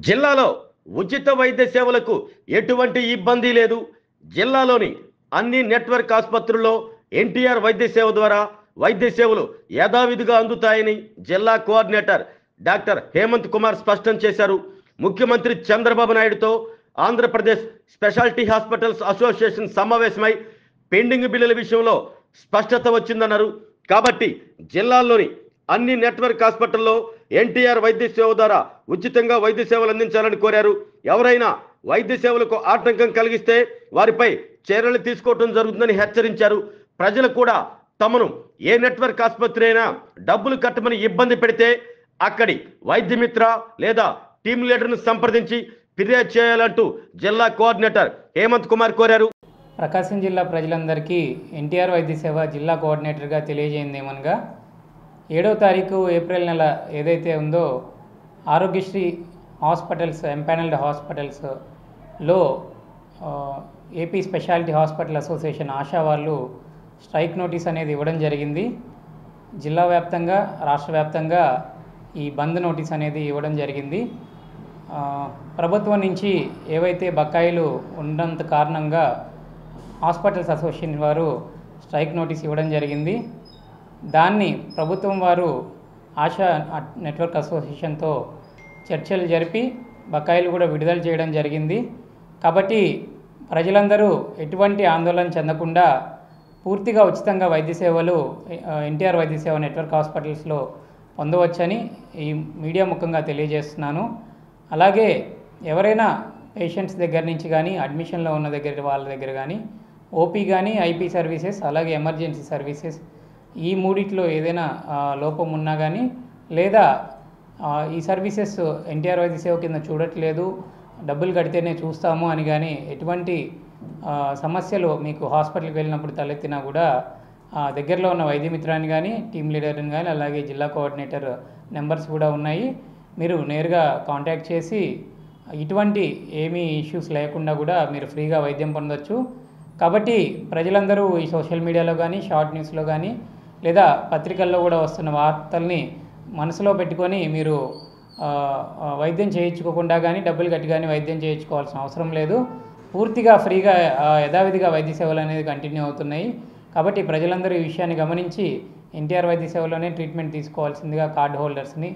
జిల్లాలో ఉచిత వైద్య సేవలకు ఎటువంటి ఇబ్బంది లేదు. జిల్లాలోని అన్ని నెట్వర్క్ ఆసుపత్రుల్లో ఎన్టీఆర్ వైద్య సేవ ద్వారా వైద్య సేవలు యథావిధిగా అందుతాయని జిల్లా కోఆర్డినేటర్ డాక్టర్ హేమంత్ కుమార్ స్పష్టం చేశారు. ముఖ్యమంత్రి చంద్రబాబు నాయుడుతో ఆంధ్రప్రదేశ్ స్పెషాలిటీ హాస్పిటల్స్ అసోసియేషన్ సమావేశమై పెండింగ్ బిల్లుల విషయంలో స్పష్టత వచ్చిందన్నారు. కాబట్టి జిల్లాల్లోని అన్ని నెట్వర్క్ హాస్పిటల్లో ఎన్టీఆర్ వైద్య సేవ ద్వారా ఉచితంగా వైద్య సేవలు అందించాలని కోరారు. ఎవరైనా వైద్య సేవలకు ఆటంకం కలిగిస్తే వారిపై చర్యలు తీసుకోవడం జరుగుతుందని హెచ్చరించారు. ప్రజలు కూడా తమను ఏ నెట్వర్క్ ఆసుపత్రి అయినా డబ్బులు కట్టమని ఇబ్బంది పెడితే అక్కడి వైద్యమిత్ర లేదా టీం లీడర్ను సంప్రదించి ఫిర్యాదు చేయాలంటూ జిల్లా కోఆర్డినేటర్ హేమంత్ కుమార్ కోరారు. ప్రకాశం జిల్లా ప్రజలందరికీ ఎన్టీఆర్ వైద్య సేవ జిల్లా కోఆర్డినేటర్గా తెలియజేయండి ఏమనగా 7వ తారీఖు ఏప్రిల్ నెల ఏదైతే ఉందో ఆరోగ్యశ్రీ హాస్పిటల్స్ ఎంపానల్డ్ హాస్పిటల్స్లో AP speciality hospital association ASHA వాళ్ళు స్ట్రైక్ నోటీస్ అనేది ఇవ్వడం జరిగింది. జిల్లా వ్యాప్తంగా రాష్ట్ర వ్యాప్తంగా ఈ బంద్ నోటీస్ అనేది ఇవ్వడం జరిగింది. ప్రభుత్వం నుంచి ఏవైతే బకాయిలు ఉన్నంత కారణంగా హాస్పిటల్స్ అసోసియేషన్ వారు స్ట్రైక్ నోటీస్ ఇవ్వడం జరిగింది. దాన్ని ప్రభుత్వం వారు ఆశా నెట్వర్క్ అసోసియేషన్తో చర్చలు జరిపి బకాయిలు కూడా విడుదల చేయడం జరిగింది. కాబట్టి ప్రజలందరూ ఎటువంటి ఆందోళన చెందకుండా పూర్తిగా ఉచితంగా వైద్య సేవలు ఎన్టీఆర్ వైద్య సేవ నెట్వర్క్ హాస్పిటల్స్లో పొందవచ్చని ఈ మీడియా ముఖంగా తెలియజేస్తున్నాను. అలాగే ఎవరైనా పేషెంట్స్ దగ్గర నుంచి కానీ అడ్మిషన్లో ఉన్న వాళ్ళ దగ్గర కానీ ఓపీ కానీ ఐపీ సర్వీసెస్ అలాగే ఎమర్జెన్సీ సర్వీసెస్ ఈ మూడిట్లో ఏదైనా లోపం ఉన్నా కానీ లేదా ఈ సర్వీసెస్ ఎన్టీఆర్ వైద్య సేవ కింద చూడట్లేదు డబ్బులు కడితేనే చూస్తాము అని కానీ ఎటువంటి సమస్యలు మీకు హాస్పిటల్కి వెళ్ళినప్పుడు తలెత్తినా కూడా దగ్గరలో ఉన్న వైద్యమిత్రాన్ని కానీ టీమ్ లీడర్ని కానీ అలాగే జిల్లా కోఆర్డినేటర్ నెంబర్స్ కూడా ఉన్నాయి. మీరు నేరుగా కాంటాక్ట్ చేసి ఇటువంటి ఏమీ ఇష్యూస్ లేకుండా కూడా మీరు ఫ్రీగా వైద్యం పొందొచ్చు. కాబట్టి ప్రజలందరూ ఈ సోషల్ మీడియాలో కానీ షార్ట్ న్యూస్లో కానీ లేదా పత్రికల్లో కూడా వస్తున్న వార్తల్ని మనసులో పెట్టుకొని మీరు వైద్యం చేయించుకోకుండా కానీ డబ్బులు కట్టి కానీ వైద్యం చేయించుకోవాల్సిన అవసరం లేదు. పూర్తిగా ఫ్రీగా యథావిధిగా వైద్య సేవలు అనేది కంటిన్యూ అవుతున్నాయి. కాబట్టి ప్రజలందరూ ఈ విషయాన్ని గమనించి ఎన్టీఆర్ వైద్య సేవలోనే ట్రీట్మెంట్ తీసుకోవాల్సిందిగా కార్డు హోల్డర్స్ని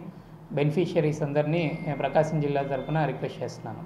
బెనిఫిషియరీస్ అందరినీ ప్రకాశం జిల్లా తరఫున రిక్వెస్ట్ చేస్తున్నాను.